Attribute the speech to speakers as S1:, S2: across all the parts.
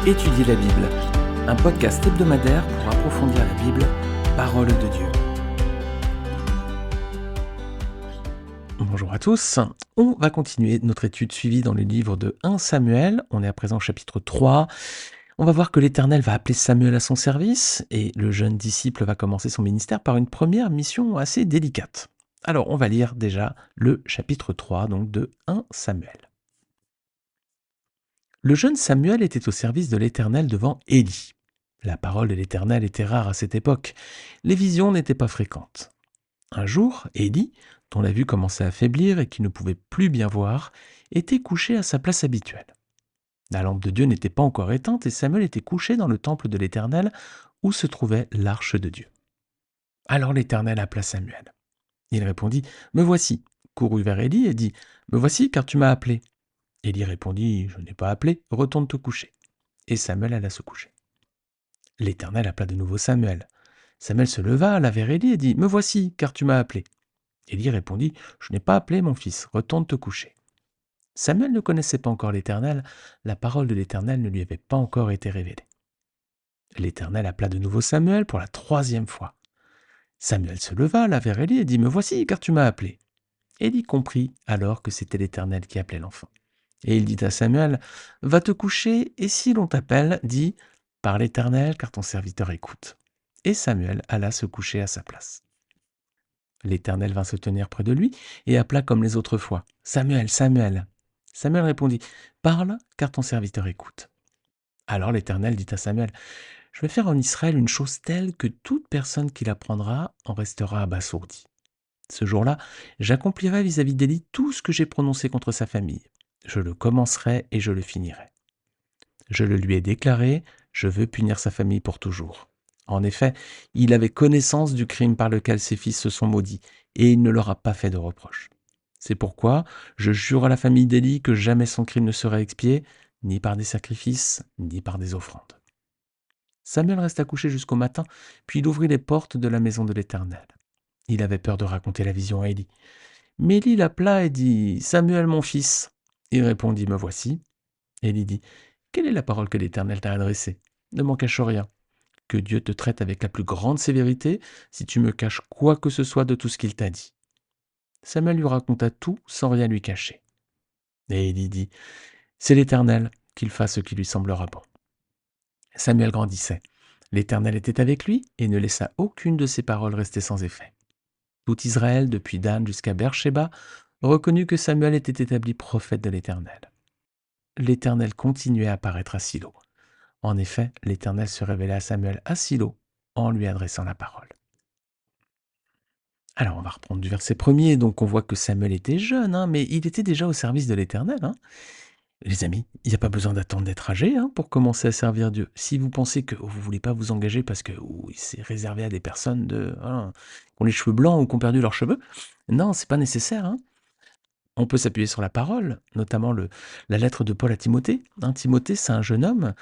S1: Étudier la Bible, un podcast hebdomadaire pour approfondir la Bible, parole de Dieu. Bonjour à tous, on va continuer notre étude suivie dans le livre de 1 Samuel, on est à présent au chapitre 3. On va voir que l'Éternel va appeler Samuel à son service et le jeune disciple va commencer son ministère par une première mission assez délicate. Alors on va lire déjà le chapitre 3 donc de 1 Samuel. Le jeune Samuel était au service de l'Éternel devant Élie. La parole de l'Éternel était rare à cette époque. Les visions n'étaient pas fréquentes. Un jour, Élie, dont la vue commençait à faiblir et qui ne pouvait plus bien voir, était couché à sa place habituelle. La lampe de Dieu n'était pas encore éteinte et Samuel était couché dans le temple de l'Éternel où se trouvait l'arche de Dieu. Alors l'Éternel appela Samuel. Il répondit « Me voici », courut vers Élie et dit « Me voici car tu m'as appelé ». Élie répondit « Je n'ai pas appelé, retourne te coucher ». Et Samuel alla se coucher. L'Éternel appela de nouveau Samuel. Samuel se leva, alla vers Élie et dit « Me voici, car tu m'as appelé ». Élie répondit « Je n'ai pas appelé, mon fils, retourne te coucher ». Samuel ne connaissait pas encore l'Éternel, la parole de l'Éternel ne lui avait pas encore été révélée. L'Éternel appela de nouveau Samuel pour la 3e fois. Samuel se leva, alla vers Élie et dit « Me voici, car tu m'as appelé ». Élie comprit alors que c'était l'Éternel qui appelait l'enfant. Et il dit à Samuel, « Va te coucher, et si l'on t'appelle, dis, par l'Éternel, car ton serviteur écoute. » Et Samuel alla se coucher à sa place. L'Éternel vint se tenir près de lui, et appela comme les autres fois, « Samuel, Samuel !» Samuel répondit, « Parle, car ton serviteur écoute. » Alors l'Éternel dit à Samuel, « Je vais faire en Israël une chose telle que toute personne qui l'apprendra en restera abasourdie. Ce jour-là, j'accomplirai vis-à-vis d'Élie tout ce que j'ai prononcé contre sa famille. Je le commencerai et je le finirai. Je le lui ai déclaré, je veux punir sa famille pour toujours. En effet, il avait connaissance du crime par lequel ses fils se sont maudits, et il ne leur a pas fait de reproche. C'est pourquoi je jure à la famille d'Élie que jamais son crime ne sera expié, ni par des sacrifices, ni par des offrandes. » Samuel resta couché jusqu'au matin, puis il ouvrit les portes de la maison de l'Éternel. Il avait peur de raconter la vision à Élie. Mais Élie l'appela et dit « Samuel, mon fils !» Il répondit « Me voici ». Élie dit « Quelle est la parole que l'Éternel t'a adressée ? Ne m'en cache rien. Que Dieu te traite avec la plus grande sévérité si tu me caches quoi que ce soit de tout ce qu'il t'a dit. » Samuel lui raconta tout sans rien lui cacher. Et Élie dit « C'est l'Éternel, qu'il fasse ce qui lui semblera bon. » Samuel grandissait. L'Éternel était avec lui et ne laissa aucune de ses paroles rester sans effet. Tout Israël, depuis Dan jusqu'à Beersheba, reconnut que Samuel était établi prophète de l'Éternel. L'Éternel continuait à apparaître à Silo. En effet, l'Éternel se révélait à Samuel à Silo en lui adressant la parole. Alors, on va reprendre du verset 1er. Donc, on voit que Samuel était jeune, mais il était déjà au service de l'Éternel. Les amis, il n'y a pas besoin d'attendre d'être âgé pour commencer à servir Dieu. Si vous pensez que vous ne voulez pas vous engager parce que c'est réservé à des personnes qui ont les cheveux blancs ou qui ont perdu leurs cheveux, non, c'est pas nécessaire. On peut s'appuyer sur la parole, notamment la lettre de Paul à Timothée. Timothée, c'est un jeune homme,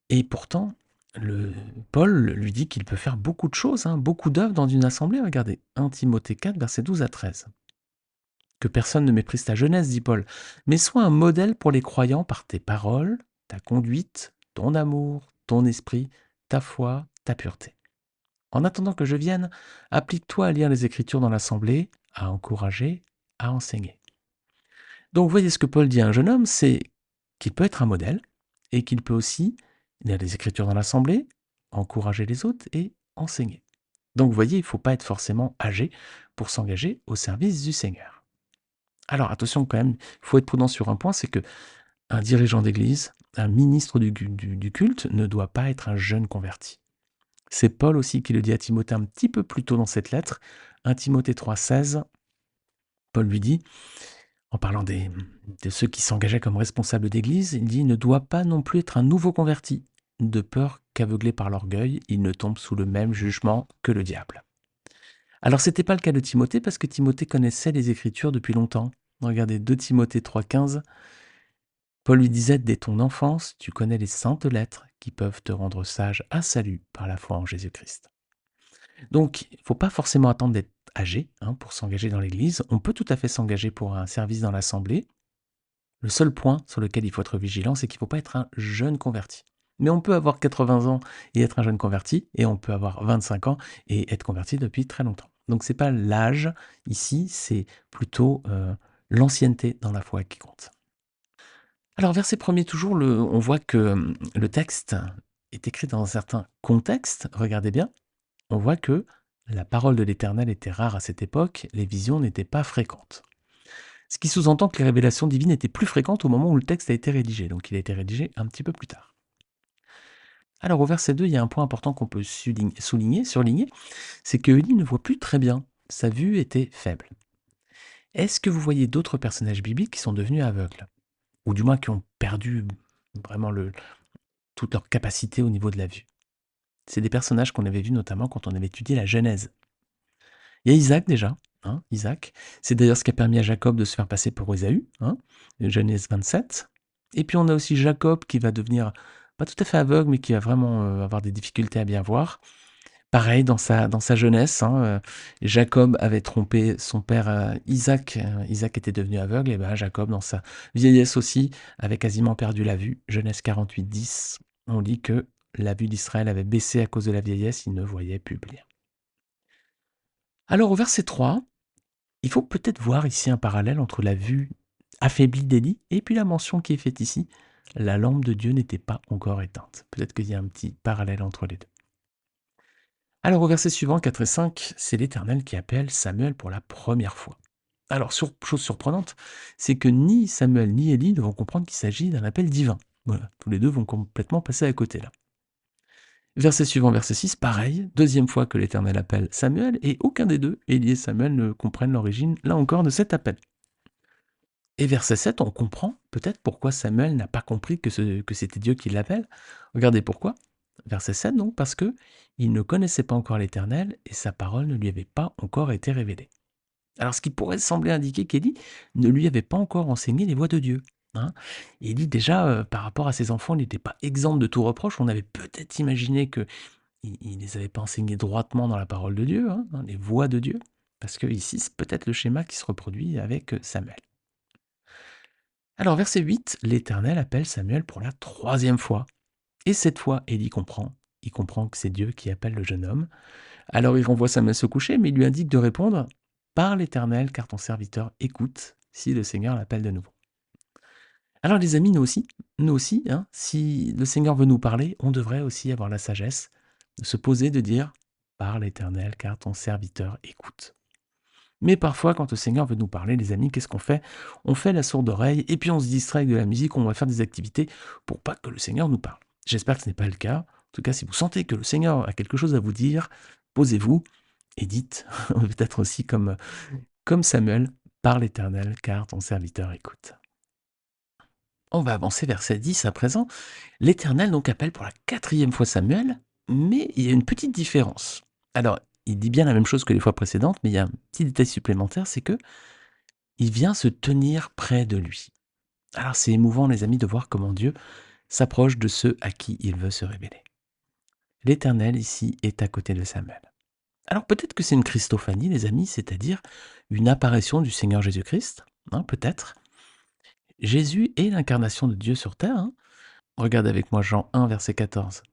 S1: et pourtant, Paul lui dit qu'il peut faire beaucoup de choses, beaucoup d'œuvres dans une assemblée. Regardez, 1 Timothée 4, versets 12 à 13. Que personne ne méprise ta jeunesse, dit Paul, mais sois un modèle pour les croyants par tes paroles, ta conduite, ton amour, ton esprit, ta foi, ta pureté. En attendant que je vienne, applique-toi à lire les Écritures dans l'assemblée, à encourager, à enseigner. Donc, vous voyez ce que Paul dit à un jeune homme, c'est qu'il peut être un modèle et qu'il peut aussi lire les Écritures dans l'assemblée, encourager les autres et enseigner. Donc, vous voyez, il ne faut pas être forcément âgé pour s'engager au service du Seigneur. Alors, attention quand même, il faut être prudent sur un point, c'est que un dirigeant d'église, un ministre du culte ne doit pas être un jeune converti. C'est Paul aussi qui le dit à Timothée un petit peu plus tôt dans cette lettre, 1 Timothée 3,16. Paul lui dit, en parlant de ceux qui s'engageaient comme responsables d'église, il dit « Ne doit pas non plus être un nouveau converti, de peur qu'aveuglé par l'orgueil, il ne tombe sous le même jugement que le diable. » Alors, ce n'était pas le cas de Timothée parce que Timothée connaissait les Écritures depuis longtemps. Regardez 2 Timothée 3,15. Paul lui disait « Dès ton enfance, tu connais les saintes lettres qui peuvent te rendre sage à salut par la foi en Jésus-Christ. » Donc, il ne faut pas forcément attendre d'être âgé pour s'engager dans l'Église. On peut tout à fait s'engager pour un service dans l'Assemblée. Le seul point sur lequel il faut être vigilant, c'est qu'il ne faut pas être un jeune converti. Mais on peut avoir 80 ans et être un jeune converti, et on peut avoir 25 ans et être converti depuis très longtemps. Donc c'est pas l'âge ici, c'est plutôt l'ancienneté dans la foi qui compte. Alors verset premier toujours, on voit que le texte est écrit dans un certain contexte, regardez bien, on voit que la parole de l'Éternel était rare à cette époque, les visions n'étaient pas fréquentes. Ce qui sous-entend que les révélations divines étaient plus fréquentes au moment où le texte a été rédigé, donc il a été rédigé un petit peu plus tard. Alors au verset 2, il y a un point important qu'on peut surligner, c'est que Élie ne voit plus très bien, sa vue était faible. Est-ce que vous voyez d'autres personnages bibliques qui sont devenus aveugles? Ou du moins qui ont perdu vraiment toute leur capacité au niveau de la vue? C'est des personnages qu'on avait vus notamment quand on avait étudié la Genèse. Il y a Isaac déjà, hein, Isaac. C'est d'ailleurs ce qui a permis à Jacob de se faire passer pour Ésaü, hein, Genèse 27. Et puis on a aussi Jacob qui va devenir, pas tout à fait aveugle, mais qui va vraiment avoir des difficultés à bien voir. Pareil, dans sa jeunesse, hein, Jacob avait trompé son père Isaac. Isaac était devenu aveugle, et ben Jacob, dans sa vieillesse aussi, avait quasiment perdu la vue. Genèse 48, 10, on lit que la vue d'Israël avait baissé à cause de la vieillesse, il ne voyait plus bien. Alors au verset 3, il faut peut-être voir ici un parallèle entre la vue affaiblie d'Élie et puis la mention qui est faite ici. La lampe de Dieu n'était pas encore éteinte. Peut-être qu'il y a un petit parallèle entre les deux. Alors au verset suivant, 4 et 5, c'est l'Éternel qui appelle Samuel pour la première fois. Alors, chose surprenante, c'est que ni Samuel ni Élie ne vont comprendre qu'il s'agit d'un appel divin. Voilà, tous les deux vont complètement passer à côté là. Verset suivant, verset 6, pareil, deuxième fois que l'Éternel appelle Samuel, et aucun des deux, Élie et Samuel, ne comprennent l'origine, là encore, de cet appel. Et verset 7, on comprend peut-être pourquoi Samuel n'a pas compris que c'était Dieu qui l'appelle. Regardez pourquoi. Verset 7, donc, parce que il ne connaissait pas encore l'Éternel et sa parole ne lui avait pas encore été révélée. Alors, ce qui pourrait sembler indiquer qu'Élie ne lui avait pas encore enseigné les voies de Dieu. Hein. Élie, déjà, par rapport à ses enfants, il n'était pas exempt de tout reproche. On avait peut-être imaginé qu'il ne les avait pas enseignés droitement dans la parole de Dieu, hein, dans les voies de Dieu. Parce que ici, c'est peut-être le schéma qui se reproduit avec Samuel. Alors, verset 8, l'Éternel appelle Samuel pour la troisième fois. Et cette fois, Élie comprend. Il comprend que c'est Dieu qui appelle le jeune homme. Alors il renvoie Samuel se coucher, mais il lui indique de répondre par l'Éternel, car ton serviteur écoute si le Seigneur l'appelle de nouveau. Alors les amis, nous aussi, hein, si le Seigneur veut nous parler, on devrait aussi avoir la sagesse de se poser, de dire par l'Éternel, car ton serviteur écoute. Mais parfois, quand le Seigneur veut nous parler, les amis, qu'est-ce qu'on fait? On fait la sourde oreille et puis on se distrait avec de la musique, on va faire des activités pour pas que le Seigneur nous parle. J'espère que ce n'est pas le cas. En tout cas, si vous sentez que le Seigneur a quelque chose à vous dire, posez-vous et dites, peut-être aussi comme Samuel, par l'Éternel, car ton serviteur écoute. On va avancer verset 10 à présent. L'Éternel donc appelle pour la quatrième fois Samuel, mais il y a une petite différence. Alors, il dit bien la même chose que les fois précédentes, mais il y a un petit détail supplémentaire, c'est que il vient se tenir près de lui. Alors c'est émouvant, les amis, de voir comment Dieu s'approche de ceux à qui il veut se révéler. L'Éternel ici est à côté de Samuel. Alors peut-être que c'est une Christophanie, les amis, c'est-à-dire une apparition du Seigneur Jésus-Christ, hein, peut-être. Jésus est l'incarnation de Dieu sur terre. Hein. Regarde avec moi Jean 1, verset 14.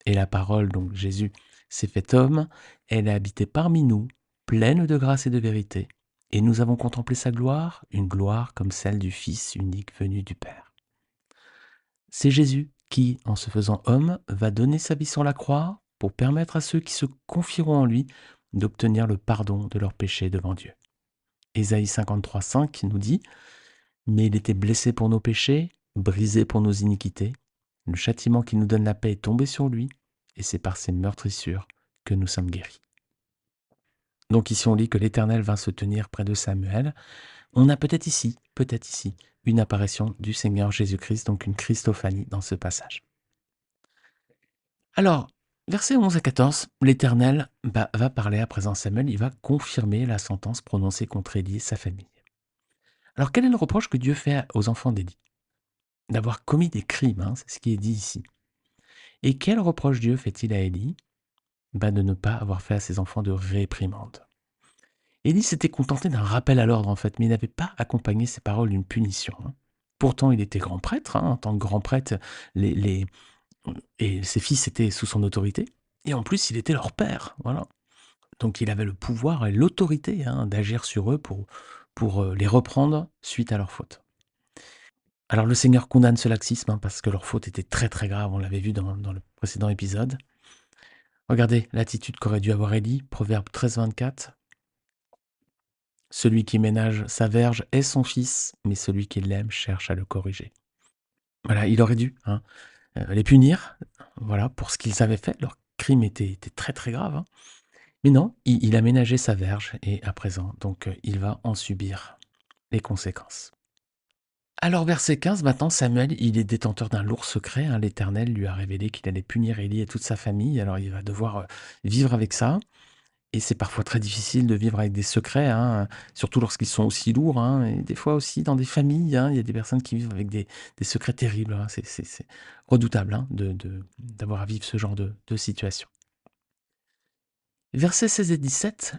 S1: Et la parole, donc Jésus, s'est fait homme, elle a habité parmi nous, pleine de grâce et de vérité. Et nous avons contemplé sa gloire, une gloire comme celle du Fils unique venu du Père. C'est Jésus qui, en se faisant homme, va donner sa vie sur la croix pour permettre à ceux qui se confieront en lui d'obtenir le pardon de leurs péchés devant Dieu. Ésaïe 53, 5 nous dit « Mais il était blessé pour nos péchés, brisé pour nos iniquités. Le châtiment qui nous donne la paix est tombé sur lui, et c'est par ses meurtrissures que nous sommes guéris. » Donc ici on lit que l'Éternel vint se tenir près de Samuel. On a peut-être ici, une apparition du Seigneur Jésus-Christ, donc une Christophanie dans ce passage. Alors, versets 11 à 14, l'Éternel va parler à présent à Samuel, il va confirmer la sentence prononcée contre Élie et sa famille. Alors quel est le reproche que Dieu fait aux enfants d'Élie? D'avoir commis des crimes, hein, c'est ce qui est dit ici. Et quel reproche Dieu fait-il à Élie? De ne pas avoir fait à ses enfants de réprimande. Élie s'était contenté d'un rappel à l'ordre en fait, mais il n'avait pas accompagné ses paroles d'une punition. Hein. Pourtant, il était grand prêtre. Hein. En tant que grand prêtre, les Et ses fils étaient sous son autorité. Et en plus, il était leur père. Voilà. Donc il avait le pouvoir et l'autorité d'agir sur eux pour les reprendre suite à leur faute. Alors le Seigneur condamne ce laxisme parce que leur faute était très très grave, on l'avait vu dans le précédent épisode. Regardez l'attitude qu'aurait dû avoir Élie, Proverbe 13, 24. Celui qui ménage sa verge est son fils, mais celui qui l'aime cherche à le corriger. Voilà, il aurait dû les punir, voilà, pour ce qu'ils avaient fait. Leur crime était très très grave. Mais non, il a ménagé sa verge et à présent, donc il va en subir les conséquences. Alors verset 15, maintenant Samuel, il est détenteur d'un lourd secret. L'Éternel lui a révélé qu'il allait punir Élie et toute sa famille. Alors il va devoir vivre avec ça. Et c'est parfois très difficile de vivre avec des secrets, surtout lorsqu'ils sont aussi lourds. Et des fois aussi dans des familles, il y a des personnes qui vivent avec des secrets terribles. C'est redoutable d'avoir à vivre ce genre de situation. Versets 16 et 17,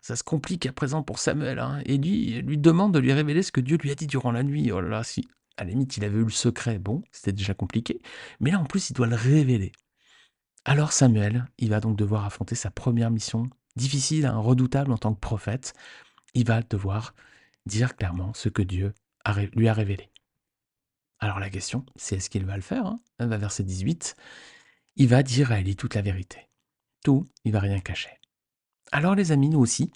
S1: ça se complique à présent pour Samuel. Élie lui demande de lui révéler ce que Dieu lui a dit durant la nuit. Oh là là, si à la limite il avait eu le secret, bon, c'était déjà compliqué. Mais là en plus il doit le révéler. Alors Samuel, il va donc devoir affronter sa première mission, difficile, redoutable en tant que prophète. Il va devoir dire clairement ce que Dieu lui a révélé. Alors la question, c'est est-ce qu'il va le faire Verset 18, il va dire à Élie toute la vérité. Tout, il va rien cacher. Alors les amis, nous aussi,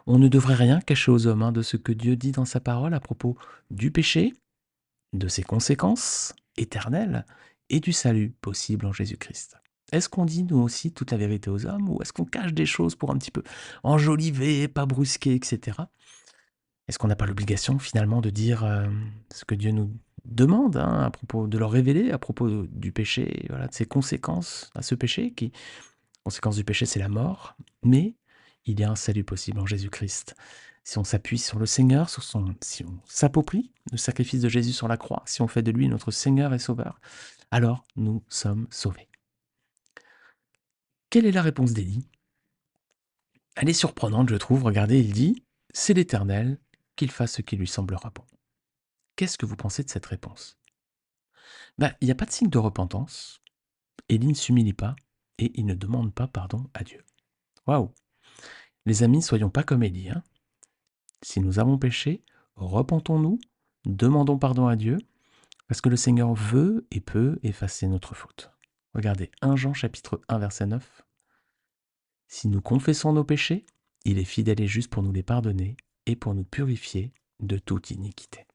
S1: on ne devrait rien cacher aux hommes de ce que Dieu dit dans sa parole à propos du péché, de ses conséquences éternelles et du salut possible en Jésus-Christ. Est-ce qu'on dit nous aussi toute la vérité aux hommes ou est-ce qu'on cache des choses pour un petit peu enjoliver, pas brusquer, etc. Est-ce qu'on n'a pas l'obligation finalement de dire ce que Dieu nous demande à propos de leur révéler, à propos du péché, voilà, de ses conséquences à ce péché qui, conséquence du péché, c'est la mort, mais il y a un salut possible en Jésus-Christ. Si on s'appuie sur le Seigneur, si on s'approprie le sacrifice de Jésus sur la croix, si on fait de lui notre Seigneur et Sauveur, alors nous sommes sauvés. Quelle est la réponse d'Élie? Elle est surprenante, je trouve. Regardez, il dit « C'est l'Éternel, qu'il fasse ce qui lui semblera bon ». Qu'est-ce que vous pensez de cette réponse? Il n'y a pas de signe de repentance. Élie ne s'humilie pas et il ne demande pas pardon à Dieu. Waouh! Les amis, soyons pas comme Élie. Si nous avons péché, repentons-nous, demandons pardon à Dieu, parce que le Seigneur veut et peut effacer notre faute. Regardez 1 Jean chapitre 1 verset 9. Si nous confessons nos péchés, il est fidèle et juste pour nous les pardonner et pour nous purifier de toute iniquité.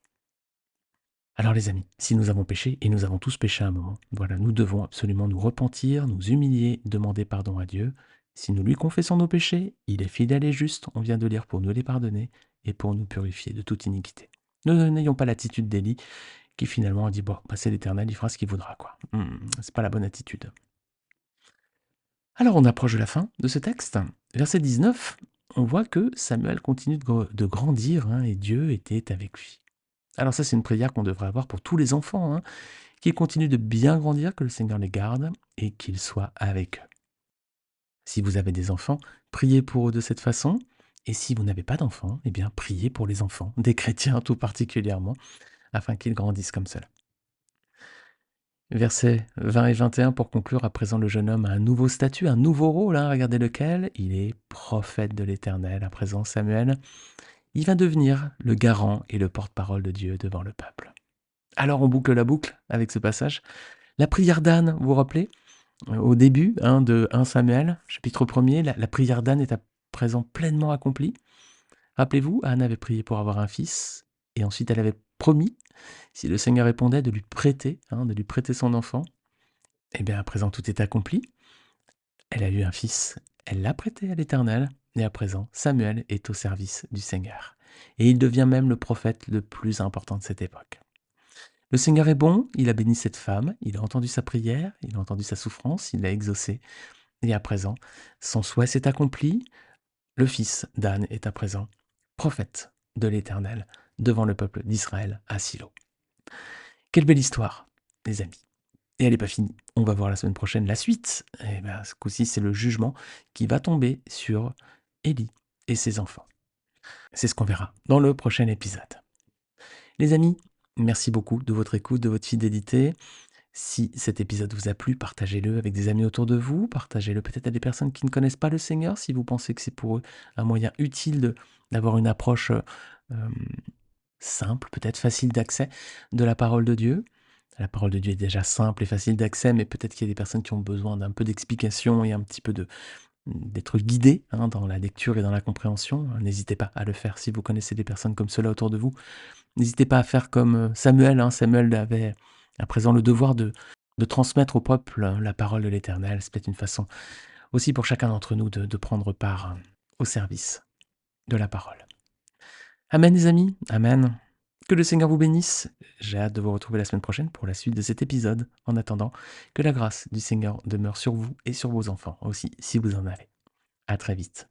S1: Alors les amis, si nous avons péché, et nous avons tous péché à un moment, voilà, nous devons absolument nous repentir, nous humilier, demander pardon à Dieu. Si nous lui confessons nos péchés, il est fidèle et juste, on vient de lire, pour nous les pardonner et pour nous purifier de toute iniquité. Ne n'ayons pas l'attitude d'Élie qui finalement a dit bon, c'est l'Éternel, il fera ce qu'il voudra, quoi. C'est pas la bonne attitude. Alors on approche de la fin de ce texte. Verset 19, on voit que Samuel continue de grandir et Dieu était avec lui. Alors ça, c'est une prière qu'on devrait avoir pour tous les enfants, qu'ils continuent de bien grandir, que le Seigneur les garde et qu'il soit avec eux. Si vous avez des enfants, priez pour eux de cette façon. Et si vous n'avez pas d'enfants, eh bien priez pour les enfants, des chrétiens tout particulièrement, afin qu'ils grandissent comme cela. Versets 20 et 21 pour conclure, à présent le jeune homme a un nouveau statut, un nouveau rôle, regardez lequel, il est prophète de l'Éternel. À présent Samuel, il va devenir le garant et le porte-parole de Dieu devant le peuple. Alors on boucle la boucle avec ce passage. La prière d'Anne, vous vous rappelez, au début de 1 Samuel, chapitre 1er, la prière d'Anne est à présent pleinement accomplie. Rappelez-vous, Anne avait prié pour avoir un fils, et ensuite elle avait promis, si le Seigneur répondait, de lui prêter son enfant. Et bien à présent tout est accompli. Elle a eu un fils, elle l'a prêté à l'Éternel, et à présent Samuel est au service du Seigneur. Et il devient même le prophète le plus important de cette époque. Le Seigneur est bon, il a béni cette femme, il a entendu sa prière, il a entendu sa souffrance, il l'a exaucée. Et à présent, son souhait s'est accompli, le fils d'Anne est à présent prophète de l'Éternel devant le peuple d'Israël à Silo. Quelle belle histoire, les amis. Et elle n'est pas finie. On va voir la semaine prochaine la suite. Et ce coup-ci, c'est le jugement qui va tomber sur Élie et ses enfants. C'est ce qu'on verra dans le prochain épisode. Les amis, merci beaucoup de votre écoute, de votre fidélité. Si cet épisode vous a plu, partagez-le avec des amis autour de vous, partagez-le peut-être à des personnes qui ne connaissent pas le Seigneur, si vous pensez que c'est pour eux un moyen utile d'avoir une approche euh, simple, peut-être facile d'accès de la parole de Dieu. La parole de Dieu est déjà simple et facile d'accès, mais peut-être qu'il y a des personnes qui ont besoin d'un peu d'explication et un petit peu d'être guidées dans la lecture et dans la compréhension. N'hésitez pas à le faire si vous connaissez des personnes comme cela autour de vous. N'hésitez pas à faire comme Samuel. Samuel avait à présent le devoir de transmettre au peuple la parole de l'Éternel. C'est peut-être une façon aussi pour chacun d'entre nous de prendre part au service de la parole. Amen les amis, amen. Que le Seigneur vous bénisse. J'ai hâte de vous retrouver la semaine prochaine pour la suite de cet épisode. En attendant, que la grâce du Seigneur demeure sur vous et sur vos enfants aussi, si vous en avez. À très vite.